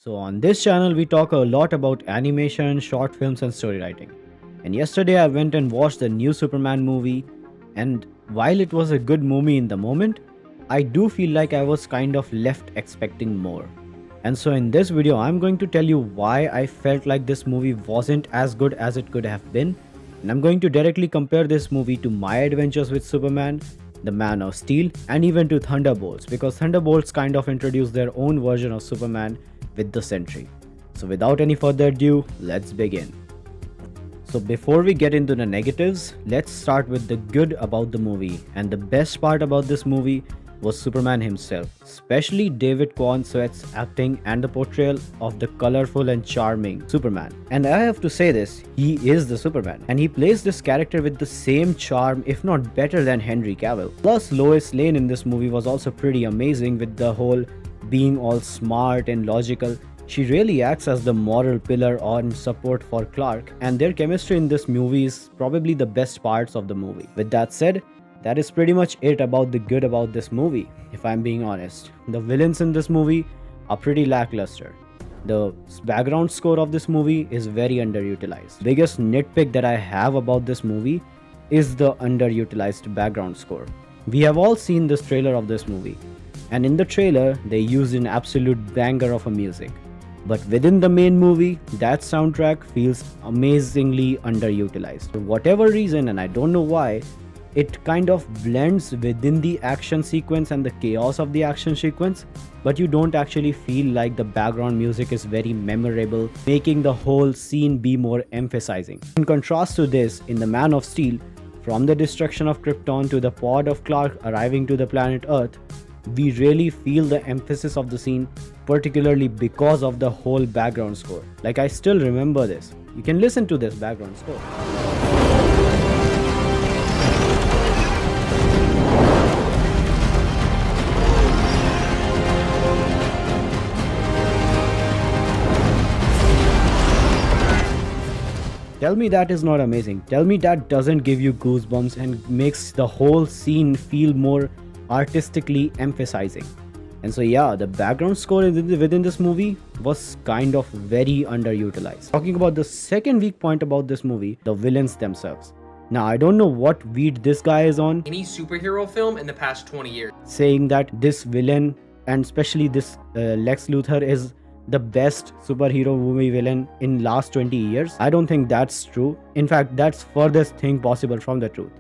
So, on this channel, we talk a lot about animation, short films, and story writing. And yesterday, I went and watched the new Superman movie, and while it was a good movie in the moment, I do feel like I was kind of left expecting more. And so, in this video, I'm going to tell you why I felt like this movie wasn't as good as it could have been. And I'm going to directly compare this movie to my adventures with Superman, the Man of Steel, and even to Thunderbolts, because Thunderbolts kind of introduced their own version of Superman with the Sentry. So without any further ado, let's begin. So before we get into the negatives, let's start with the good about the movie. And the best part about this movie was Superman himself, especially David Corenswet's acting and the portrayal of the colorful and charming Superman. And I have to say this, he is the Superman, and he plays this character with the same charm, if not better than Henry Cavill. Plus, Lois Lane in this movie was also pretty amazing with the whole being all smart and logical. She really acts as the moral pillar on support for Clark, and their chemistry in this movie is probably the best parts of the movie. With that said, that is pretty much it about the good about this movie, if I'm being honest. The villains in this movie are pretty lackluster. The background score of this movie is very underutilized. Biggest nitpick that I have about this movie is the underutilized background score. We have all seen this trailer of this movie, and in the trailer they used an absolute banger of a music. But within the main movie, that soundtrack feels amazingly underutilized. For whatever reason, and I don't know why, it kind of blends within the action sequence and the chaos of the action sequence, but you don't actually feel like the background music is very memorable, making the whole scene be more emphasizing. In contrast to this, in the Man of Steel, from the destruction of Krypton to the pod of Clark arriving to the planet Earth, we really feel the emphasis of the scene, particularly because of the whole background score. Like, I still remember this. You can listen to this background score. Tell me that is not amazing. Tell me that doesn't give you goosebumps and makes the whole scene feel more artistically emphasizing. And so yeah, the background score within this movie was kind of very underutilized. Talking about the second weak point about this movie, the villains themselves. Now, I don't know what weed this guy is on, any superhero film in the past 20 years, saying that this villain, and especially this Lex Luthor, is the best superhero movie villain in last 20 years. I don't think that's true. In fact, that's furthest thing possible from the truth.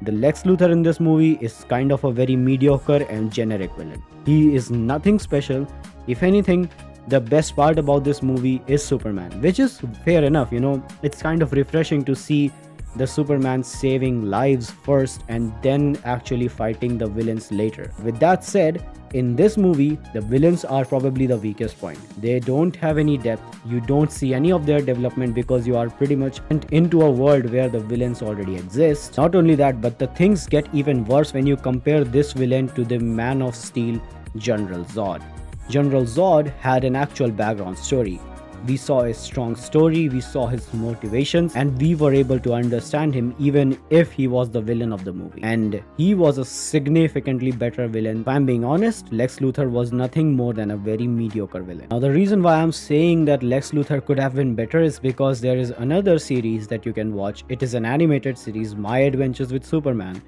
The Lex Luthor in this movie is kind of a very mediocre and generic villain. He is nothing special. If anything, the best part about this movie is Superman, which is fair enough, you know. It's kind of refreshing to see the Superman saving lives first and then actually fighting the villains later. With that said, in this movie, the villains are probably the weakest point. They don't have any depth. You don't see any of their development because you are pretty much into a world where the villains already exist. Not only that, but the things get even worse when you compare this villain to the Man of Steel, General Zod. General Zod had an actual background story. We saw a strong story, we saw his motivations, and we were able to understand him even if he was the villain of the movie. And he was a significantly better villain. If I'm being honest, Lex Luthor was nothing more than a very mediocre villain. Now, the reason why I'm saying that Lex Luthor could have been better is because there is another series that you can watch. It is an animated series, My Adventures with Superman.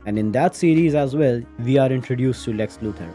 And in that series as well, we are introduced to Lex Luthor.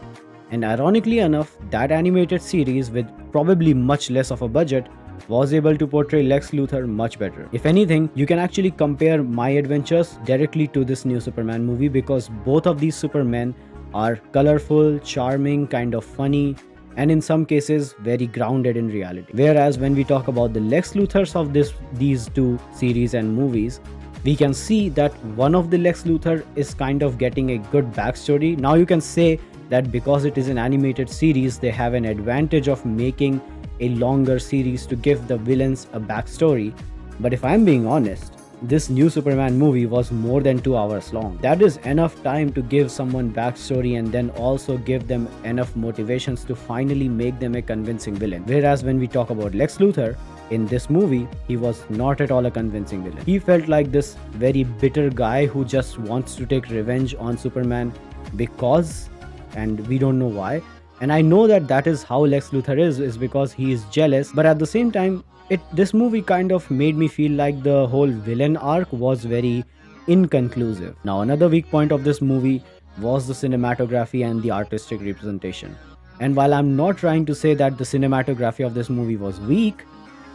And ironically enough, that animated series, with probably much less of a budget, was able to portray Lex Luthor much better. If anything, you can actually compare My Adventures directly to this new Superman movie, because both of these Supermen are colorful, charming, kind of funny, and in some cases very grounded in reality. Whereas when we talk about the Lex Luthors of these two series and movies, we can see that one of the Lex Luthor is kind of getting a good backstory. Now you can say that because it is an animated series, they have an advantage of making a longer series to give the villains a backstory. But if I'm being honest, this new Superman movie was more than 2 hours long. That is enough time to give someone backstory and then also give them enough motivations to finally make them a convincing villain. Whereas when we talk about Lex Luthor, in this movie, he was not at all a convincing villain. He felt like this very bitter guy who just wants to take revenge on Superman because, and we don't know why, And I know that that is how Lex Luthor is because he is jealous, but at the same time, this movie kind of made me feel like the whole villain arc was very inconclusive. Now, another weak point of this movie was the cinematography and the artistic representation. And while I'm not trying to say that the cinematography of this movie was weak,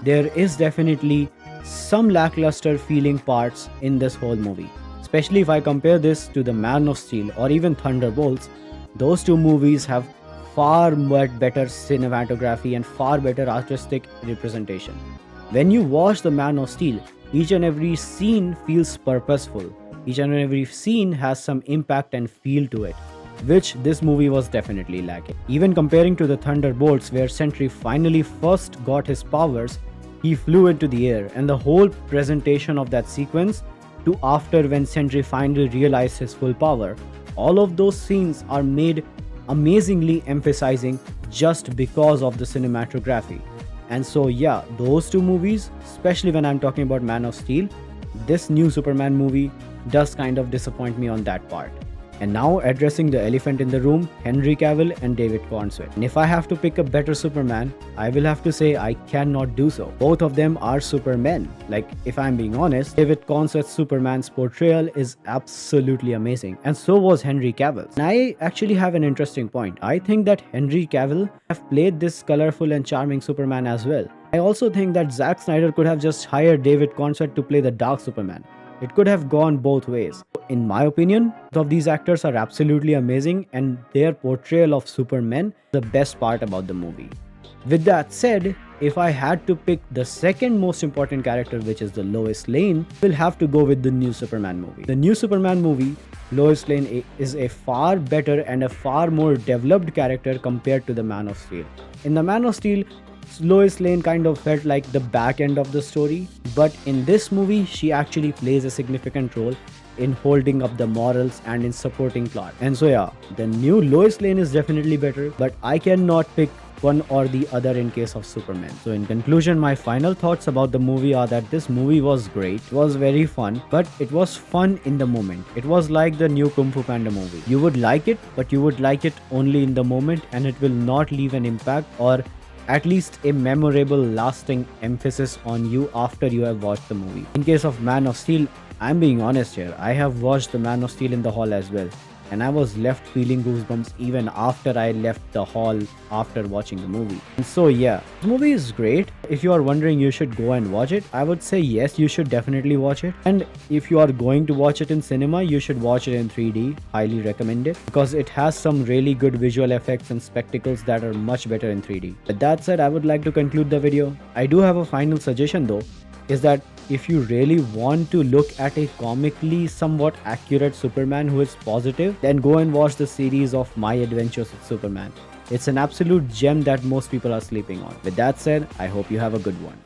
there is definitely some lackluster feeling parts in this whole movie. Especially if I compare this to The Man of Steel or even Thunderbolts, those two movies have far much better cinematography and far better artistic representation. When you watch The Man of Steel, each and every scene feels purposeful. Each and every scene has some impact and feel to it, which this movie was definitely lacking. Even comparing to the Thunderbolts, where Sentry finally first got his powers, he flew into the air, and the whole presentation of that sequence to after when Sentry finally realized his full power, all of those scenes are made amazingly emphasizing just because of the cinematography. And so yeah, those two movies, especially when I'm talking about Man of Steel, this new Superman movie does kind of disappoint me on that part. And now addressing the elephant in the room, Henry Cavill and David Corenswet. And if I have to pick a better Superman, I will have to say I cannot do so. Both of them are Supermen. Like, if I'm being honest, David Corenswet's Superman's portrayal is absolutely amazing, and so was Henry Cavill's. And I actually have an interesting point. I think that Henry Cavill have played this colorful and charming Superman as well. I also think that Zack Snyder could have just hired David Corenswet to play the Dark Superman. It could have gone both ways. In my opinion, both of these actors are absolutely amazing, and their portrayal of Superman is the best part about the movie. With that said, if I had to pick the second most important character, which is the Lois Lane, we'll have to go with the new Superman movie. The new Superman movie, Lois Lane is a far better and a far more developed character compared to the Man of Steel. In the Man of Steel, Lois Lane kind of felt like the back end of the story, but in this movie, she actually plays a significant role in holding up the morals and in supporting plot. And so yeah, the new Lois Lane is definitely better, but I cannot pick one or the other in case of Superman. So in conclusion, my final thoughts about the movie are that this movie was great, it was very fun, but it was fun in the moment. It was like the new Kung Fu Panda movie. You would like it, but you would like it only in the moment, and it will not leave an impact or at least a memorable lasting emphasis on you after you have watched the movie. In case of Man of Steel, I'm being honest here, I have watched the Man of Steel in the hall as well, and I was left feeling goosebumps even after I left the hall after watching the movie. And so yeah, the movie is great. If you are wondering you should go and watch it, I would say yes, you should definitely watch it. And if you are going to watch it in cinema, you should watch it in 3D. Highly recommend it, because it has some really good visual effects and spectacles that are much better in 3D. With that said, I would like to conclude the video. I do have a final suggestion though, is that if you really want to look at a comically somewhat accurate Superman who is positive, then go and watch the series of My Adventures with Superman. It's an absolute gem that most people are sleeping on. With that said, I hope you have a good one.